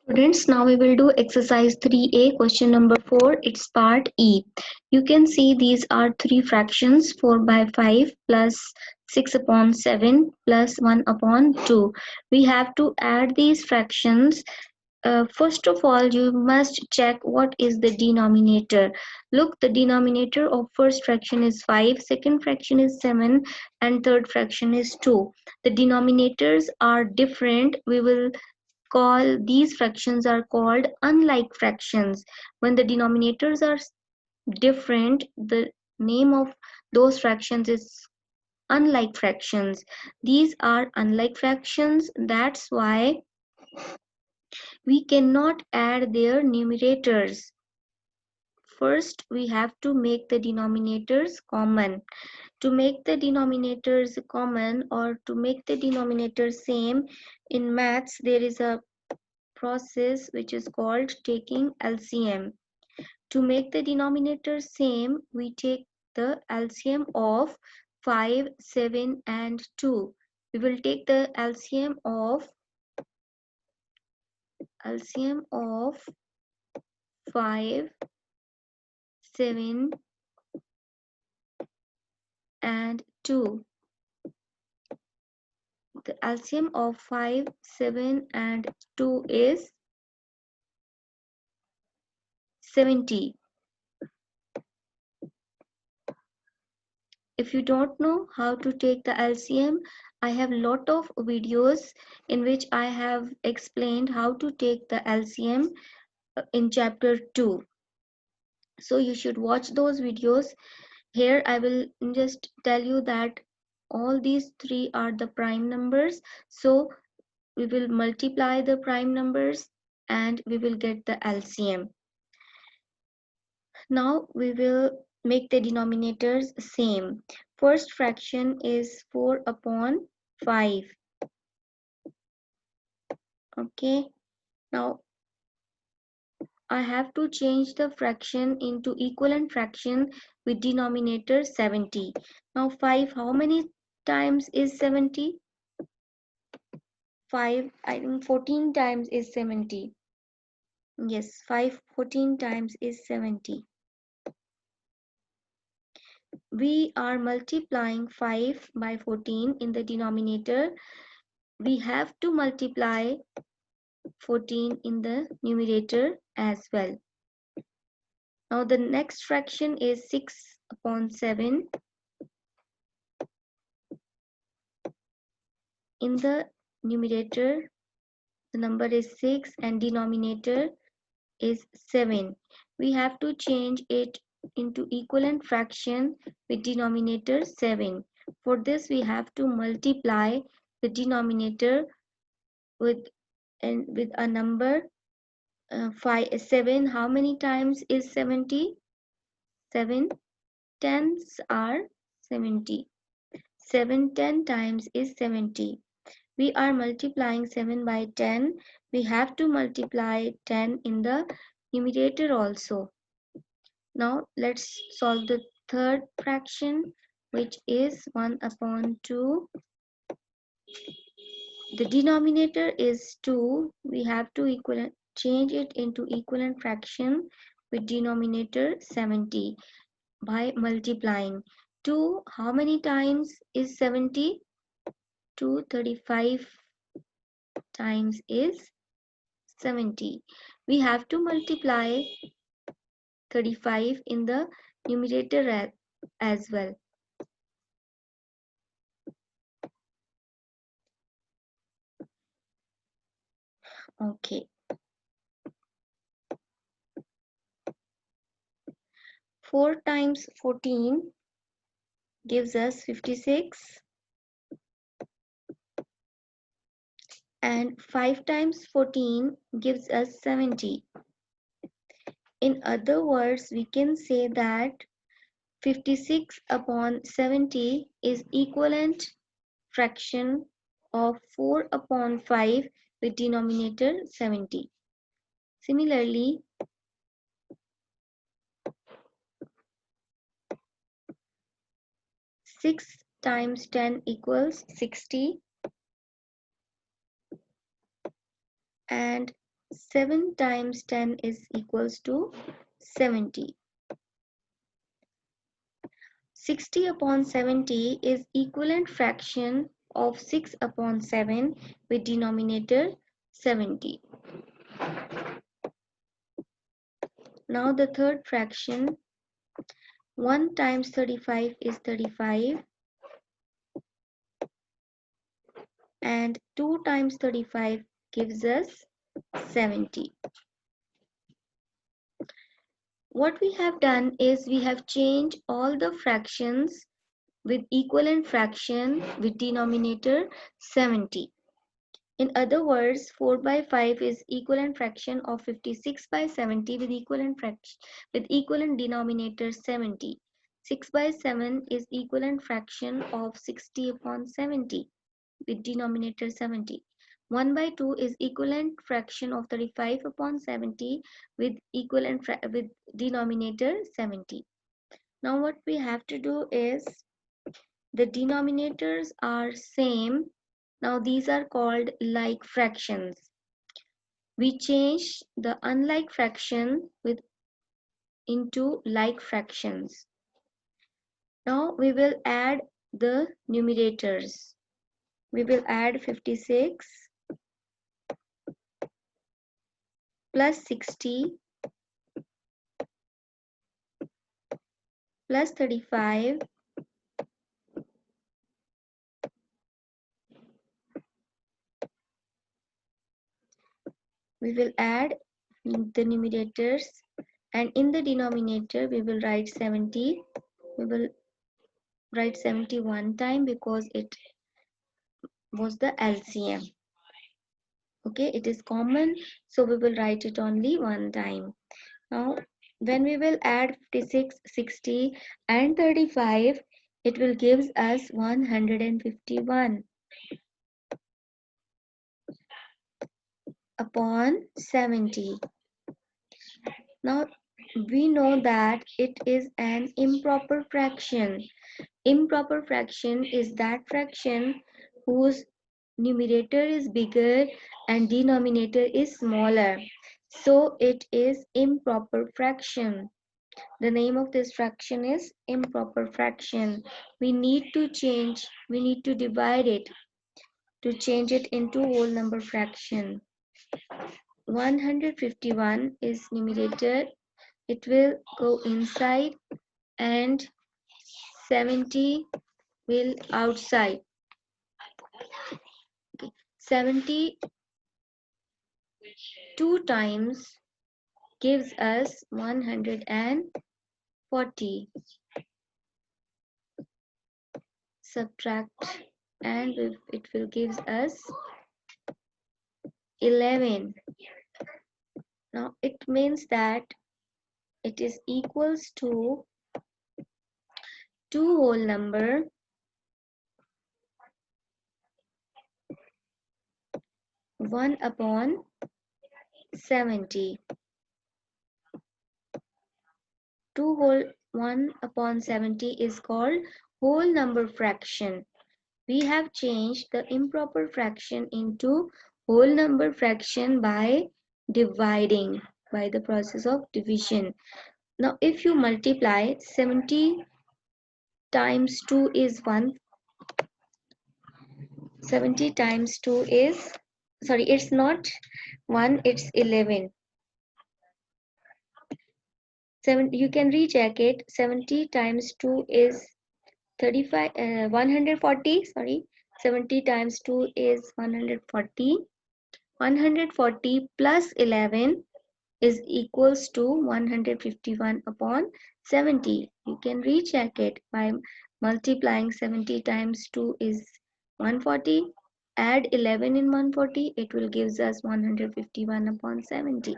Students, now we will do exercise 3A, question number 4. It's part E. You can see these are three fractions 4 by 5 plus 6 upon 7 plus 1 upon 2. We have to add these fractions. First of all, you must check what is the denominator. Look, the denominator of first fraction is 5, second fraction is 7, and third fraction is 2. The denominators are different. We will call these fractions are called unlike fractions. When the denominators are different, the name of those fractions is unlike fractions. These are unlike fractions, that's why we cannot add their numerators. First we have to make the denominators common. To make the denominators common, or to make the denominators same, in maths there is a process which is called taking LCM. To make the denominator same, we take the LCM of 5, 7 and 2. We will take the LCM of 5, 7 and 2. The LCM of 5, 7 and 2 is 70. If you don't know how to take the LCM, I have lot of videos in which I have explained how to take the LCM in chapter 2. So you should watch those videos. Here I will just tell you that all these three are the prime numbers. So we will multiply the prime numbers and we will get the LCM. Now we will make the denominators same. First fraction is 4 upon 5. Okay. Now I have to change the fraction into equivalent fraction with denominator 70. Now 5 how many times is 70? 5 I think 14 times is 70. Yes, 5 14 times is 70. We are multiplying 5 by 14 in the denominator. We have to multiply 14 in the numerator as well. Now the next fraction is 6 upon 7. In the numerator, the number is 6 and denominator is 7. We have to change it into equivalent fraction with denominator 7. For this, we have to multiply the denominator with a number 7. How many times is 70? 7 tens are 70. 7 10 times is 70. We are multiplying 7 by 10. We have to multiply 10 in the numerator also. Now let's solve the third fraction, which is 1 upon 2. The denominator is 2. We have to change it into equivalent fraction with denominator 70 by multiplying. 2 how many times is 70? 235 times is 70. We have to multiply 35 in the numerator as well. Okay. 4 times 14 gives us 56. And 5 times 14 gives us 70. In other words, we can say that 56 upon 70 is equivalent fraction of 4 upon 5 with denominator 70. Similarly, 6 times 10 equals 60, and 7 times 10 is equals to 70. 60 upon 70 is equivalent fraction of 6 upon 7 with denominator 70. Now the third fraction, 1 times 35 is 35 and 2 times 35 gives us 70. What we have done is we have changed all the fractions with equivalent fraction with denominator 70. In other words, 4 by 5 is equivalent fraction of 56 by 70 with equivalent fraction with equivalent denominator 70. 6 by 7 is equivalent fraction of 60 upon 70 with denominator 70. 1 by 2 is equivalent fraction of 35 upon 70 with with denominator 70. Now what we have to do is the denominators are same. Now these are called like fractions. We change the unlike fraction with into like fractions. Now we will add the numerators. We will add 56 plus 60 plus 35 we will add the numerators, and in the denominator we will write 70. We will write 70 one time because it was the LCM. Okay, it is common, so we will write it only one time. Now when we will add 56, 60 and 35, it will gives us 151 upon 70. Now we know that it is an improper fraction. Improper fraction is that fraction whose numerator is bigger and denominator is smaller. So it is improper fraction. The name of this fraction is improper fraction. We need to divide it to change it into whole number fraction. 151 is numerator, it will go inside, and 70 will outside. 72 times gives us 140. Subtract and it will gives us 11. Now it means that it is equals to two whole number 1 upon 70. 2 whole 1 upon 70 is called whole number fraction. We have changed the improper fraction into whole number fraction by dividing, by the process of division. Now if you multiply 70 times 2 is 1. 70 times 2 is, sorry, it's not 1, it's 11. You can recheck it. 70 times 2 is 35, 140, sorry. 70 times 2 is 140. 140 plus 11 is equals to 151 upon 70. You can recheck it by multiplying 70 times 2 is 140. Add 11 in 140, it will gives us 151 upon 70.